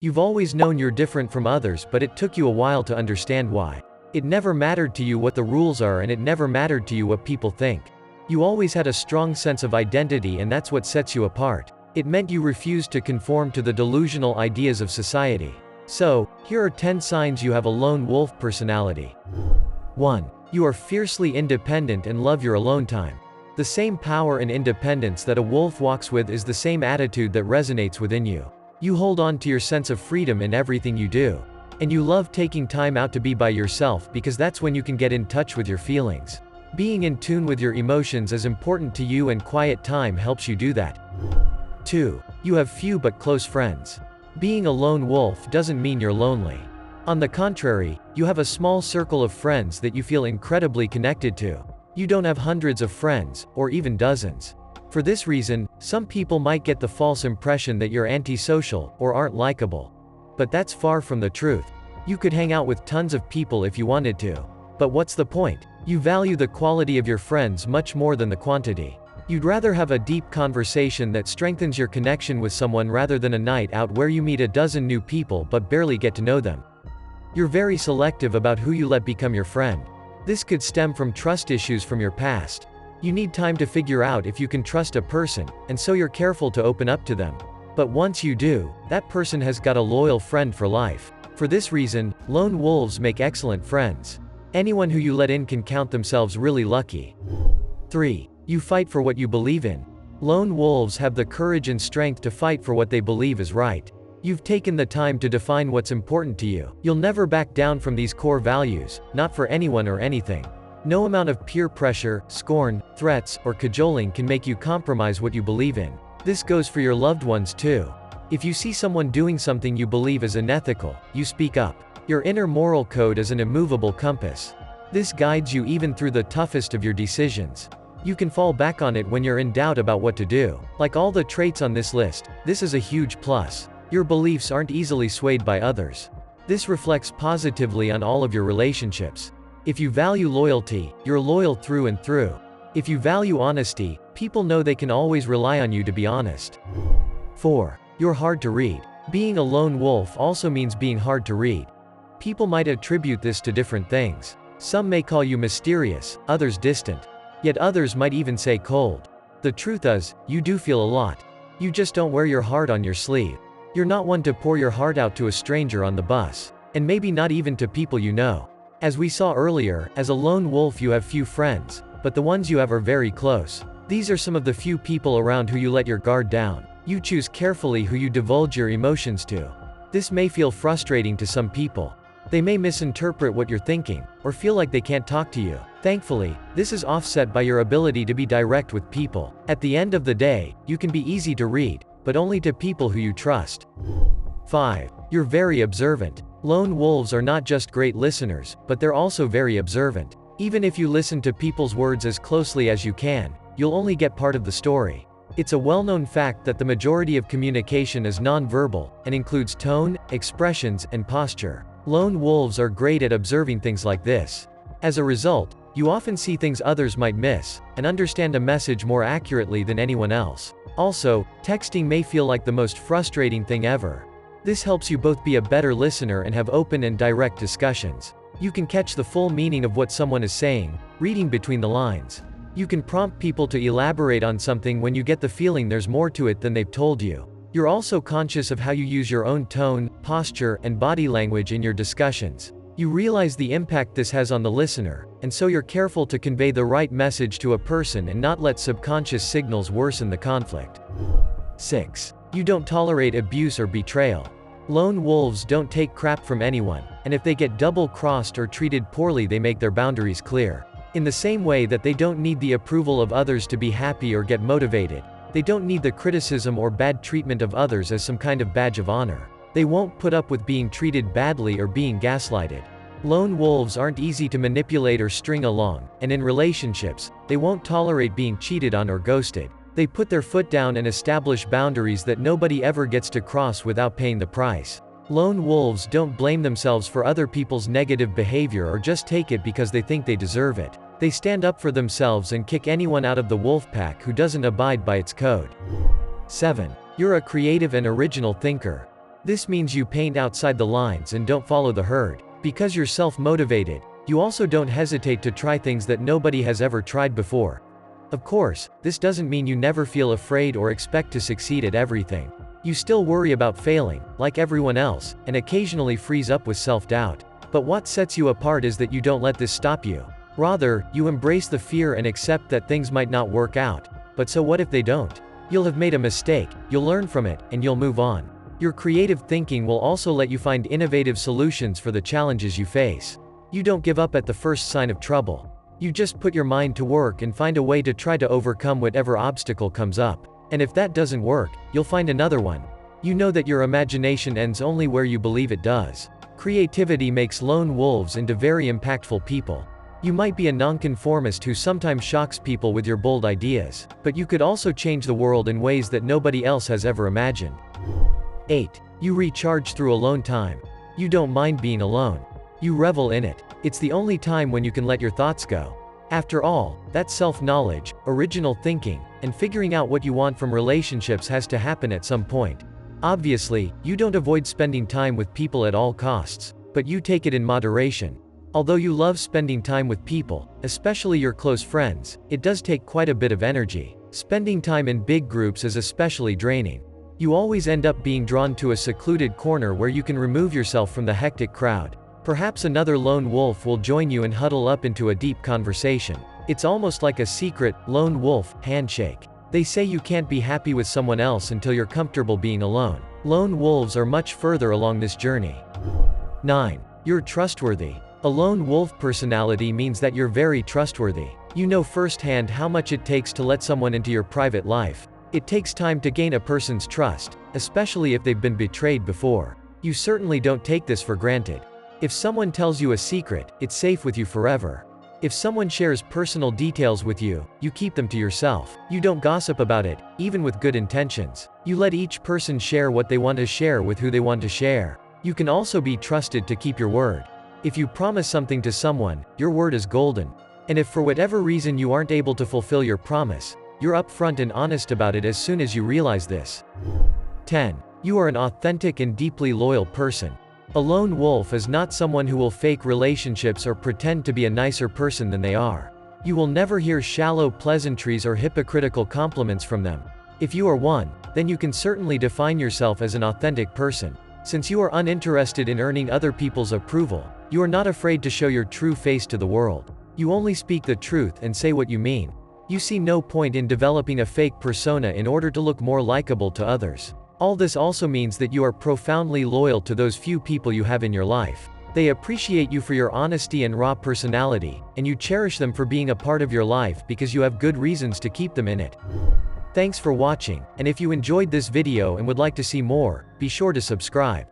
You've always known you're different from others, but it took you a while to understand why. It never mattered to you what the rules are, and it never mattered to you what people think. You always had a strong sense of identity, and that's what sets you apart. It meant you refused to conform to the delusional ideas of society. So, here are 10 signs you have a lone wolf personality. 1. You are fiercely independent and love your alone time. The same power and independence that a wolf walks with is the same attitude that resonates within you. You hold on to your sense of freedom in everything you do. And you love taking time out to be by yourself because that's when you can get in touch with your feelings. Being in tune with your emotions is important to you, and quiet time helps you do that. 2. You have few but close friends. Being a lone wolf doesn't mean you're lonely. On the contrary, you have a small circle of friends that you feel incredibly connected to. You don't have hundreds of friends, or even dozens. For this reason, some people might get the false impression that you're antisocial, or aren't likable. But that's far from the truth. You could hang out with tons of people if you wanted to. But what's the point? You value the quality of your friends much more than the quantity. You'd rather have a deep conversation that strengthens your connection with someone rather than a night out where you meet a dozen new people but barely get to know them. You're very selective about who you let become your friend. This could stem from trust issues from your past. You need time to figure out if you can trust a person, and so you're careful to open up to them. But once you do, that person has got a loyal friend for life. For this reason, lone wolves make excellent friends. Anyone who you let in can count themselves really lucky. 3. You fight for what you believe in. Lone wolves have the courage and strength to fight for what they believe is right. You've taken the time to define what's important to you. You'll never back down from these core values, not for anyone or anything. No amount of peer pressure, scorn, threats, or cajoling can make you compromise what you believe in. This goes for your loved ones too. If you see someone doing something you believe is unethical, you speak up. Your inner moral code is an immovable compass. This guides you even through the toughest of your decisions. You can fall back on it when you're in doubt about what to do. Like all the traits on this list, this is a huge plus. Your beliefs aren't easily swayed by others. This reflects positively on all of your relationships. If you value loyalty, you're loyal through and through. If you value honesty, people know they can always rely on you to be honest. 4. You're hard to read. Being a lone wolf also means being hard to read. People might attribute this to different things. Some may call you mysterious, others distant. Yet others might even say cold. The truth is, you do feel a lot. You just don't wear your heart on your sleeve. You're not one to pour your heart out to a stranger on the bus. And maybe not even to people you know. As we saw earlier, as a lone wolf you have few friends, but the ones you have are very close. These are some of the few people around who you let your guard down. You choose carefully who you divulge your emotions to. This may feel frustrating to some people. They may misinterpret what you're thinking, or feel like they can't talk to you. Thankfully, this is offset by your ability to be direct with people. At the end of the day, you can be easy to read, but only to people who you trust. 5. You're very observant. Lone wolves are not just great listeners, but they're also very observant. Even if you listen to people's words as closely as you can, you'll only get part of the story. It's a well-known fact that the majority of communication is non-verbal, and includes tone, expressions, and posture. Lone wolves are great at observing things like this. As a result, you often see things others might miss, and understand a message more accurately than anyone else. Also, texting may feel like the most frustrating thing ever. This helps you both be a better listener and have open and direct discussions. You can catch the full meaning of what someone is saying, reading between the lines. You can prompt people to elaborate on something when you get the feeling there's more to it than they've told you. You're also conscious of how you use your own tone, posture, and body language in your discussions. You realize the impact this has on the listener, and so you're careful to convey the right message to a person and not let subconscious signals worsen the conflict. 6. You don't tolerate abuse or betrayal. Lone wolves don't take crap from anyone, and if they get double-crossed or treated poorly they make their boundaries clear. In the same way that they don't need the approval of others to be happy or get motivated, they don't need the criticism or bad treatment of others as some kind of badge of honor. They won't put up with being treated badly or being gaslighted. Lone wolves aren't easy to manipulate or string along, and in relationships, they won't tolerate being cheated on or ghosted. They put their foot down and establish boundaries that nobody ever gets to cross without paying the price. Lone wolves don't blame themselves for other people's negative behavior or just take it because they think they deserve it. They stand up for themselves and kick anyone out of the wolf pack who doesn't abide by its code. 7. You're a creative and original thinker. This means you paint outside the lines and don't follow the herd. Because you're self-motivated, you also don't hesitate to try things that nobody has ever tried before. Of course, this doesn't mean you never feel afraid or expect to succeed at everything. You still worry about failing, like everyone else, and occasionally freeze up with self-doubt. But what sets you apart is that you don't let this stop you. Rather, you embrace the fear and accept that things might not work out. But so what if they don't? You'll have made a mistake, you'll learn from it, and you'll move on. Your creative thinking will also let you find innovative solutions for the challenges you face. You don't give up at the first sign of trouble. You just put your mind to work and find a way to try to overcome whatever obstacle comes up. And if that doesn't work, you'll find another one. You know that your imagination ends only where you believe it does. Creativity makes lone wolves into very impactful people. You might be a nonconformist who sometimes shocks people with your bold ideas, but you could also change the world in ways that nobody else has ever imagined. 8. You recharge through alone time. You don't mind being alone. You revel in it. It's the only time when you can let your thoughts go. After all, that self-knowledge, original thinking, and figuring out what you want from relationships has to happen at some point. Obviously, you don't avoid spending time with people at all costs, but you take it in moderation. Although you love spending time with people, especially your close friends, it does take quite a bit of energy. Spending time in big groups is especially draining. You always end up being drawn to a secluded corner where you can remove yourself from the hectic crowd. Perhaps another lone wolf will join you and huddle up into a deep conversation. It's almost like a secret, lone wolf, handshake. They say you can't be happy with someone else until you're comfortable being alone. Lone wolves are much further along this journey. 9. You're trustworthy. A lone wolf personality means that you're very trustworthy. You know firsthand how much it takes to let someone into your private life. It takes time to gain a person's trust, especially if they've been betrayed before. You certainly don't take this for granted. If someone tells you a secret, it's safe with you forever. If someone shares personal details with you, you keep them to yourself. You don't gossip about it, even with good intentions. You let each person share what they want to share with who they want to share. You can also be trusted to keep your word. If you promise something to someone, your word is golden. And if for whatever reason you aren't able to fulfill your promise, you're upfront and honest about it as soon as you realize this. 10. You are an authentic and deeply loyal person. A lone wolf is not someone who will fake relationships or pretend to be a nicer person than they are. You will never hear shallow pleasantries or hypocritical compliments from them. If you are one, then you can certainly define yourself as an authentic person. Since you are uninterested in earning other people's approval, you are not afraid to show your true face to the world. You only speak the truth and say what you mean. You see no point in developing a fake persona in order to look more likable to others. All this also means that you are profoundly loyal to those few people you have in your life. They appreciate you for your honesty and raw personality, and you cherish them for being a part of your life because you have good reasons to keep them in it. Thanks for watching, and if you enjoyed this video and would like to see more, be sure to subscribe.